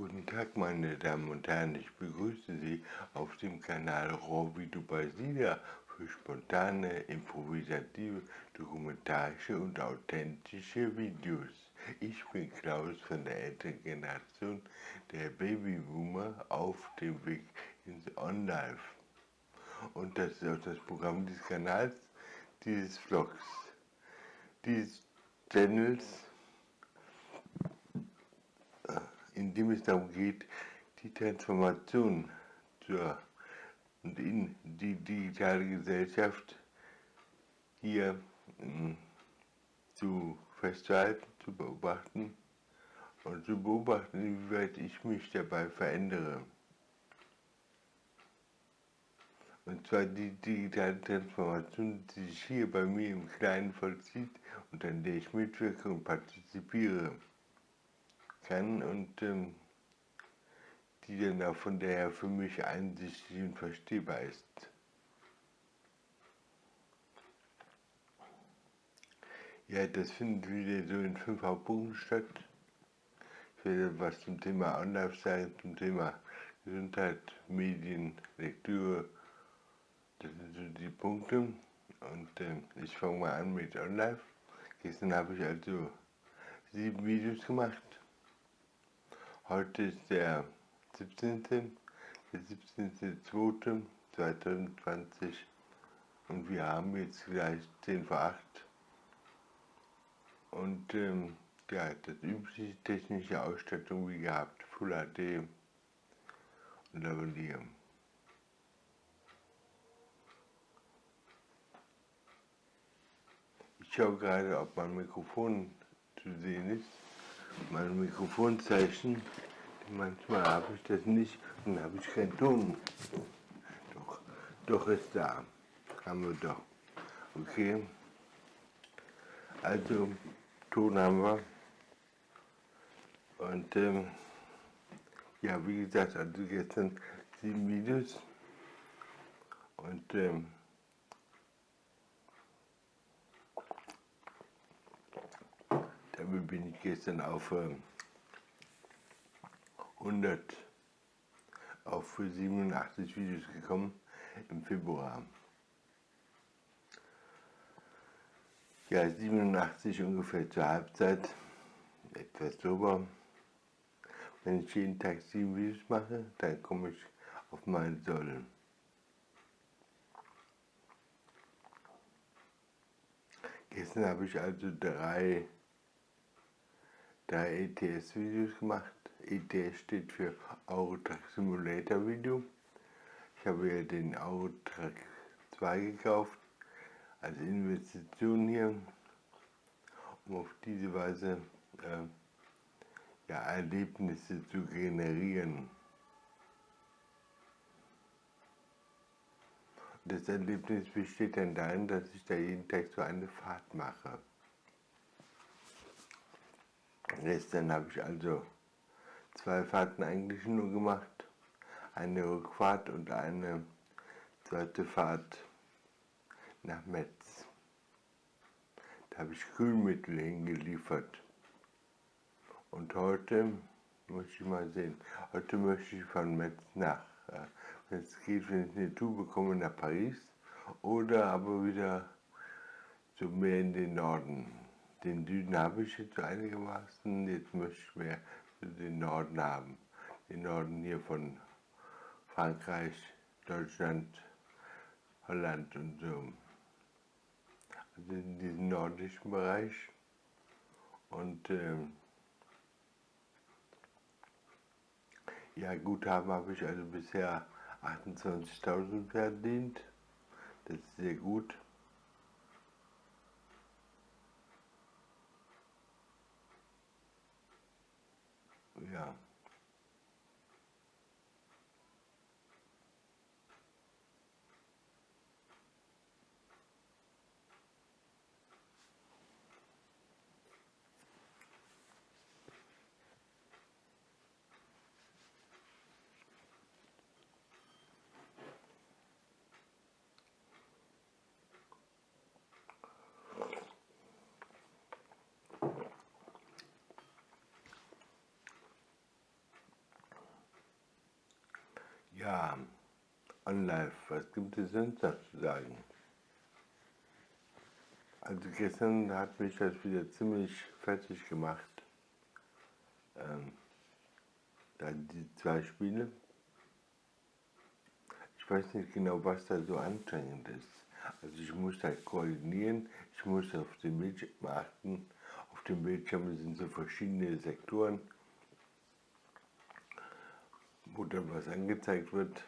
Guten Tag, meine Damen und Herren, ich begrüße Sie auf dem Kanal RawVideo bei Sida für spontane, improvisative, dokumentarische und authentische Videos. Ich bin Klaus von der älteren Generation der Babyboomer auf dem Weg ins On-Life. Und das ist auch das Programm dieses Kanals, dieses Vlogs, dieses Channels, in dem es darum geht, die Transformation zur und in die digitale Gesellschaft hier zu festzuhalten, zu beobachten und zu beobachten, inwieweit ich mich dabei verändere. Und zwar die digitale Transformation, die sich hier bei mir im Kleinen vollzieht und an der ich mitwirke und partizipiere kann und die dann auch von daher für mich einsichtig und verstehbar ist. Ja, das findet wieder so in 5 Hauptpunkten statt. Ich werde was zum Thema On-Life sagen, zum Thema Gesundheit, Medien, Lektüre. Das sind so die Punkte. Und ich fange mal an mit On-Life. Gestern habe ich also 7 Videos gemacht. Heute ist der 17.02.2020 und wir haben jetzt gleich 10 vor 8. Und ja, das übliche technische Ausstattung wie gehabt, Full HD und Lavalier. Ich schaue gerade, ob mein Mikrofon zu sehen ist. Mein Mikrofonzeichen, manchmal habe ich das nicht und habe ich keinen Ton. Doch ist da. Haben wir doch. Okay. Also, Ton haben wir. Und ja, wie gesagt, also gestern 7 Videos. Und damit bin ich gestern auf 87 Videos gekommen im Februar. Ja, 87 ungefähr zur Halbzeit, etwas drüber. Wenn ich jeden Tag 7 Videos mache, dann komme ich auf meinen Soll. Gestern habe ich also drei ETS-Videos gemacht. ETS steht für Eurotrack Simulator Video. Ich habe ja den Eurotrack 2 gekauft, als Investition hier, um auf diese Weise ja, Erlebnisse zu generieren. Das Erlebnis besteht dann darin, dass ich da jeden Tag so eine Fahrt mache. Gestern habe ich also 2 Fahrten eigentlich nur gemacht, eine Rückfahrt und eine zweite Fahrt nach Metz. Da habe ich Kühlmittel hingeliefert. Und heute möchte ich mal sehen, heute möchte ich von Metz nach, wenn es geht, wenn ich eine Tour bekomme, nach Paris oder aber wieder so mehr in den Norden. Den Süden habe ich jetzt einigermaßen, jetzt möchte ich mehr den Norden haben. Den Norden hier von Frankreich, Deutschland, Holland und so. Also in diesem nordischen Bereich. Und ja, Guthaben habe ich also bisher 28.000 verdient. Das ist sehr gut. Ja. Ja, OnLive, was gibt es sonst noch zu sagen? Also gestern hat mich das wieder ziemlich fertig gemacht. Da die zwei Spiele. Ich weiß nicht genau, was da so anstrengend ist. Also ich muss halt koordinieren, ich muss auf den Bildschirm achten. Auf dem Bildschirm sind so verschiedene Sektoren, wo dann was angezeigt wird.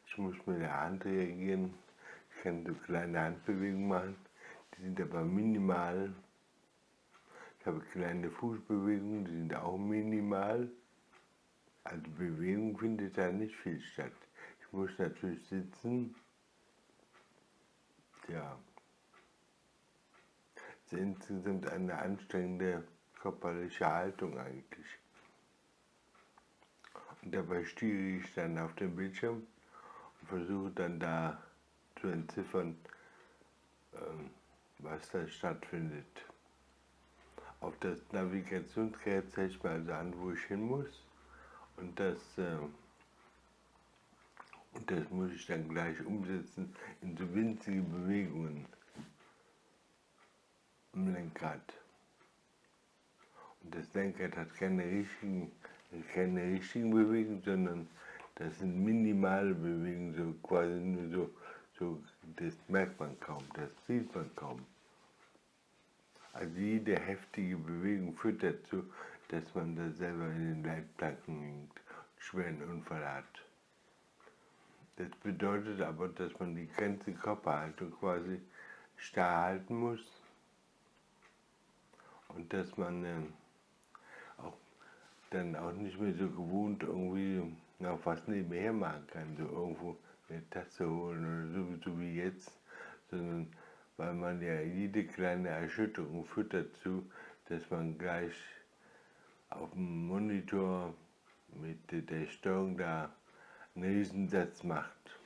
Ich muss mit der Hand reagieren. Ich kann so kleine Handbewegungen machen, die sind aber minimal. Ich habe kleine Fußbewegungen, die sind auch minimal. Also Bewegung findet da nicht viel statt. Ich muss natürlich sitzen. Ja, es ist insgesamt eine anstrengende körperliche Haltung eigentlich. Und dabei stiere ich dann auf den Bildschirm und versuche dann da zu entziffern, was da stattfindet. Auf das Navigationsgerät zeigt mir also an, wo ich hin muss. Und das muss ich dann gleich umsetzen in so winzige Bewegungen im Lenkrad. Und das Lenkrad hat keine richtigen Bewegungen, sondern das sind minimale Bewegungen, so quasi nur so, das merkt man kaum, das sieht man kaum. Also jede heftige Bewegung führt dazu, dass man da selber in den Leitplanken hängt und schweren Unfall hat. Das bedeutet aber, dass man die ganze Körperhaltung quasi starr halten muss und dass man dann auch nicht mehr so gewohnt irgendwie noch was nebenher machen kann, so irgendwo eine Tasse holen oder so wie jetzt, sondern weil man ja jede kleine Erschütterung führt dazu, dass man gleich auf dem Monitor mit der Steuerung da einen Riesensatz macht.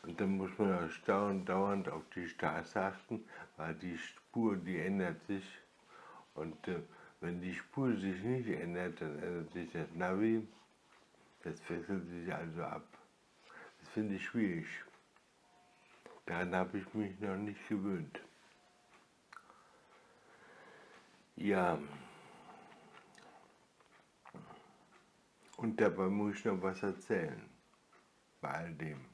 Und dann muss man auch dauernd auf die Straße achten, weil die Spur, die ändert sich. Und wenn die Spur sich nicht ändert, dann ändert sich das Navi. Das wechselt sich also ab. Das finde ich schwierig. Daran habe ich mich noch nicht gewöhnt. Ja. Und dabei muss ich noch was erzählen. Bei all dem.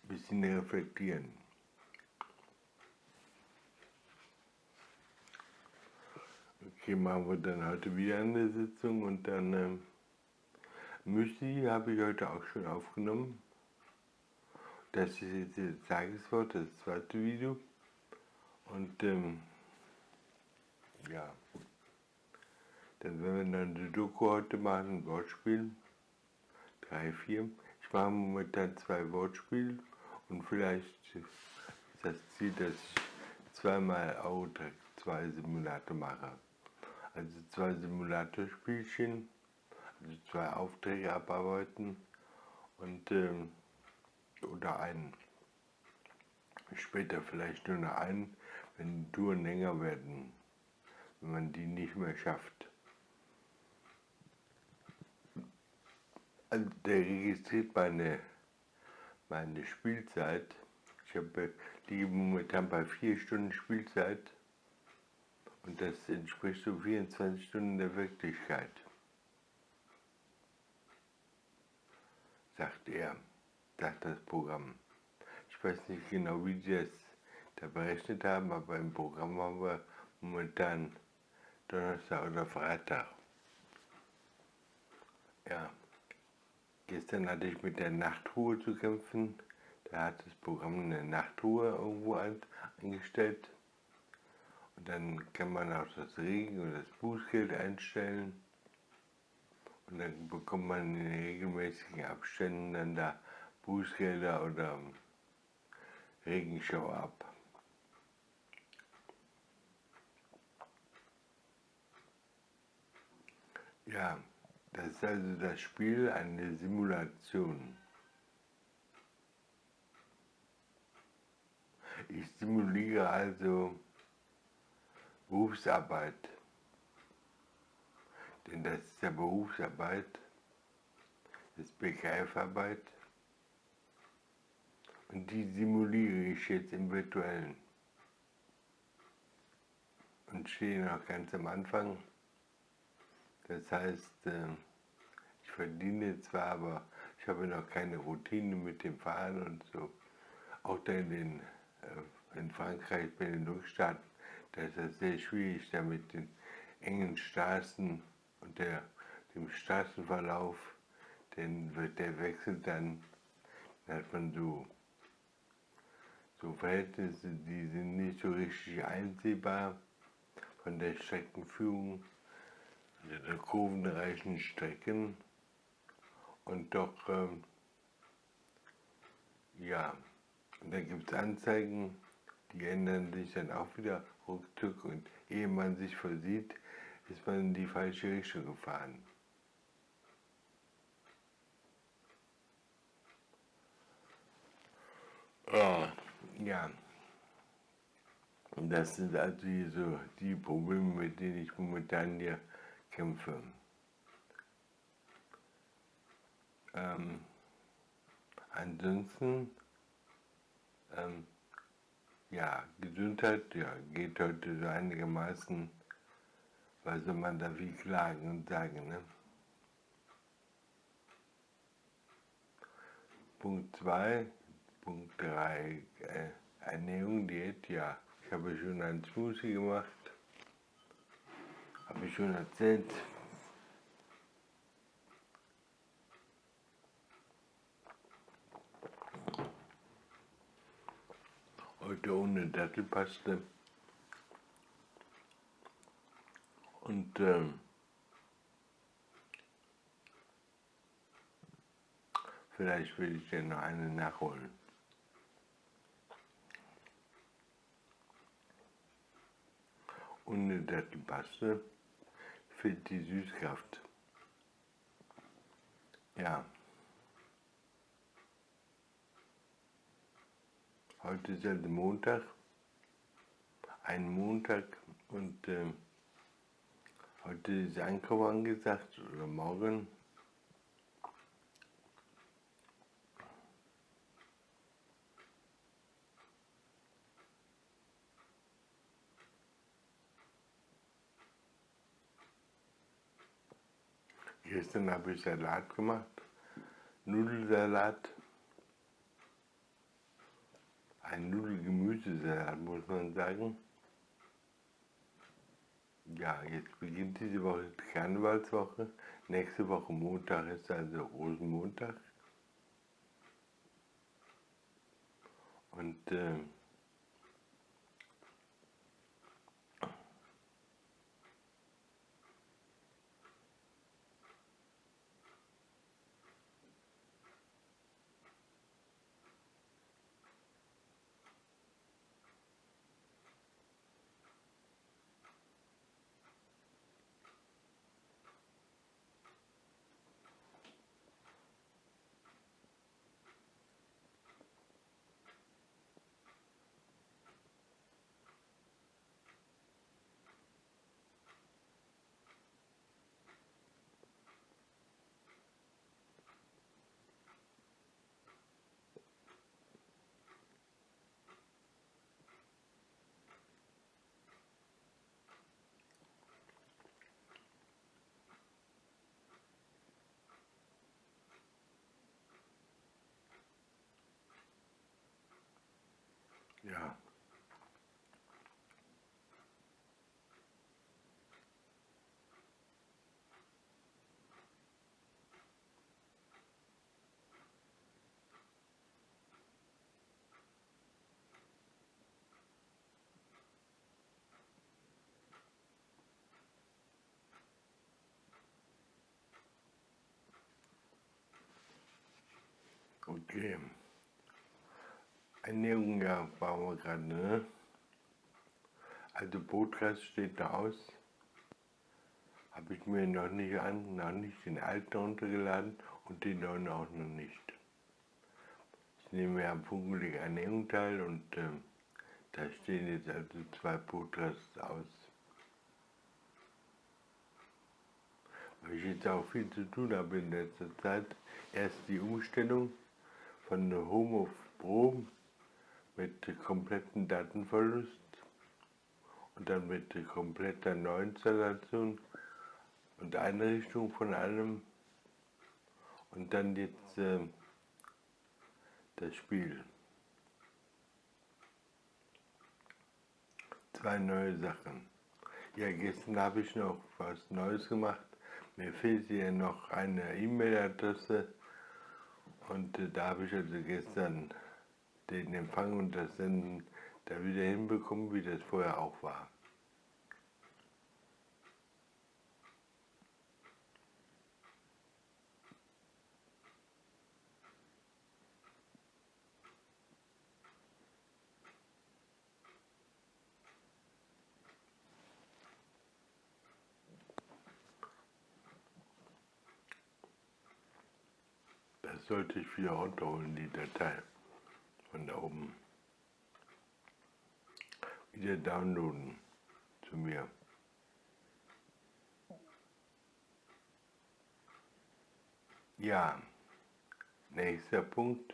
Ein bisschen reflektieren. Okay, machen wir dann heute wieder eine Sitzung und dann Musik habe ich heute auch schon aufgenommen. Das ist jetzt das Tageswort, das zweite Video. Und ja, dann werden wir dann eine Doku heute machen, ein Wortspiel. 3, 4. Ich mache momentan 2 Wortspiele und vielleicht ist das Ziel, dass ich zweimal auch 2 Simulate mache. Also 2 Simulatorspielchen, also 2 Aufträge abarbeiten und oder einen. Später vielleicht nur noch einen, wenn die Touren länger werden, wenn man die nicht mehr schafft. Also der registriert meine Spielzeit. Ich liege momentan bei 4 Stunden Spielzeit und das entspricht so 24 Stunden der Wirklichkeit, sagt das Programm. Ich weiß nicht genau, wie die das da berechnet haben, aber im Programm haben wir momentan Donnerstag oder Freitag. Ja. Gestern hatte ich mit der Nachtruhe zu kämpfen. Da hat das Programm eine Nachtruhe irgendwo eingestellt. Und dann kann man auch das Regen- oder das Bußgeld einstellen. Und dann bekommt man in regelmäßigen Abständen dann da Bußgelder oder Regenschauer ab. Ja, das ist also das Spiel eine Simulation. Ich simuliere also Berufsarbeit, denn das ist ja Berufsarbeit, das ist Begreifarbeit und die simuliere ich jetzt im Virtuellen und stehe noch ganz am Anfang. Das heißt, ich verdiene zwar, aber ich habe noch keine Routine mit dem Fahren und so. Auch da in Frankreich bei den Durchstarten, da ist das sehr schwierig, da mit den engen Straßen und dem Straßenverlauf, der wechselt dann hat man so Verhältnisse, die sind nicht so richtig einsehbar von der Streckenführung, der kurvenreichen Strecken und doch, ja, und da gibt es Anzeigen, die ändern sich dann auch wieder ruckzuck und ehe man sich versieht, ist man in die falsche Richtung gefahren. Ja, und das sind also hier so die Probleme, mit denen ich momentan hier kämpfe. Ansonsten, ja, Gesundheit, ja, geht heute so einigermaßen, was soll man da viel klagen und sagen, ne? Punkt 2, Punkt 3, Ernährung, Diät, ja. Ich habe schon einen Smoothie gemacht, habe ich schon erzählt. Heute ohne Dattelpaste. Und vielleicht will ich ja noch eine nachholen. Ohne Dattelpaste fehlt die Süßkraft. Ja. Heute ist also Montag, ein Montag und heute ist Einkauf angesagt oder morgen. Gestern habe ich Salat gemacht, Nudelsalat, ein Nudelgemüsesalat muss man sagen. Ja, jetzt beginnt diese Woche die Karnevalswoche. Nächste Woche Montag ist also Rosenmontag. Und ja, okay. Ernährung, ja, brauchen wir gerade, ne? Also Podcast steht da aus. Habe ich mir noch nicht den alten runtergeladen und den neuen auch noch nicht. Ich nehme ja am Punktlich Ernährung teil und Da stehen jetzt also 2 Podcasts aus. Weil ich jetzt auch viel zu tun habe in letzter Zeit. Erst die Umstellung von Home of Pro mit kompletten Datenverlust und dann mit kompletter Neuinstallation und Einrichtung von allem und dann jetzt das Spiel. 2 neue Sachen. Ja, gestern habe ich noch was Neues gemacht. Mir fehlt hier noch eine E-Mail-Adresse und da habe ich also gestern den Empfang und das Senden da wieder hinbekommen, wie das vorher auch war. Das sollte ich wieder runterholen, die Datei von da oben. Wieder downloaden zu mir. Ja, nächster Punkt,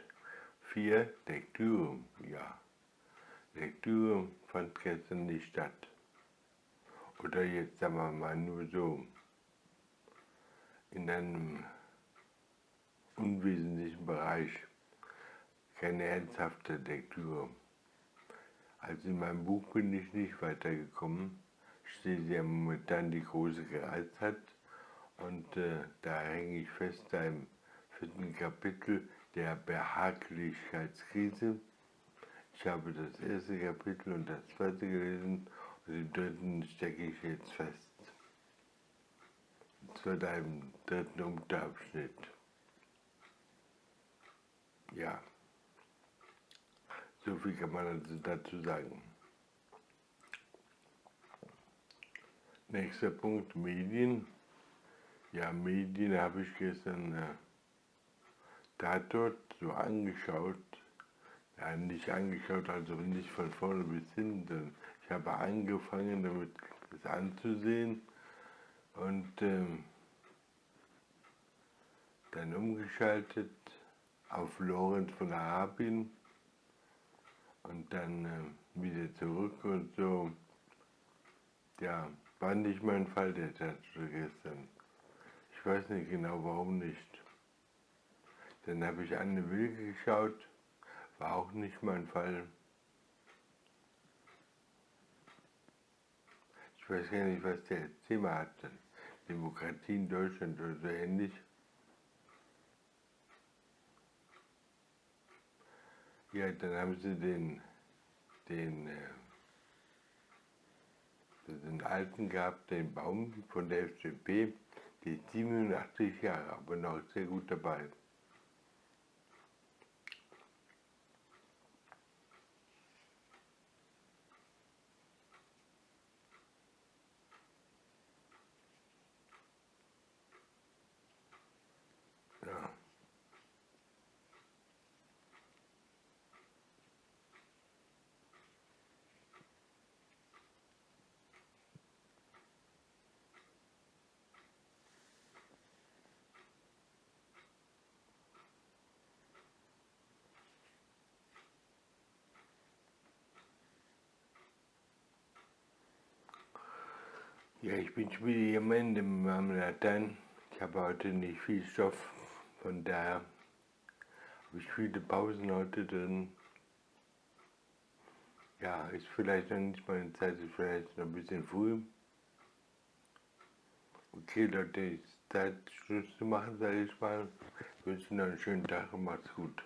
4, Lektüre. Ja, Lektüre fand gestern nicht statt. Oder jetzt sagen wir mal nur so in einem unwesentlichen Bereich, keine ernsthafte Lektüre. Also in meinem Buch bin ich nicht weitergekommen. Ich sehe ja momentan die große Gereiztheit und da hänge ich fest da im 4. Kapitel der Behaglichkeitskrise. Ich habe das 1. Kapitel und das 2. gelesen und im 3. stecke ich jetzt fest. Und zwar da im 3. Unterabschnitt. Ja, so viel kann man also dazu sagen. Nächster Punkt, Medien. Ja, Medien habe ich gestern Tatort so angeschaut. Ja, nicht angeschaut, also nicht von vorne bis hinten. Ich habe angefangen, damit das anzusehen und dann umgeschaltet auf Lorenz von Arabien und dann wieder zurück und so. Ja, war nicht mein Fall der Tatort gestern. Ich weiß nicht genau, warum nicht. Dann habe ich Anne Will geschaut, war auch nicht mein Fall. Ich weiß gar nicht, was der Thema hatte. Demokratie in Deutschland oder so ähnlich. Ja, dann haben sie den Alten gehabt, den Baum von der FDP, der ist 87 Jahre, aber noch sehr gut dabei. Ja. Ja, ich bin schon wieder am Ende mit meinem Latein. Ich habe heute nicht viel Stoff, von daher habe ich viele Pausen heute drin. Ja, ist vielleicht noch nicht meine Zeit, ist vielleicht noch ein bisschen früh. Okay, Leute, ist Zeit, Schluss zu machen, sage ich mal. Ich wünsche Ihnen noch einen schönen Tag und macht's gut.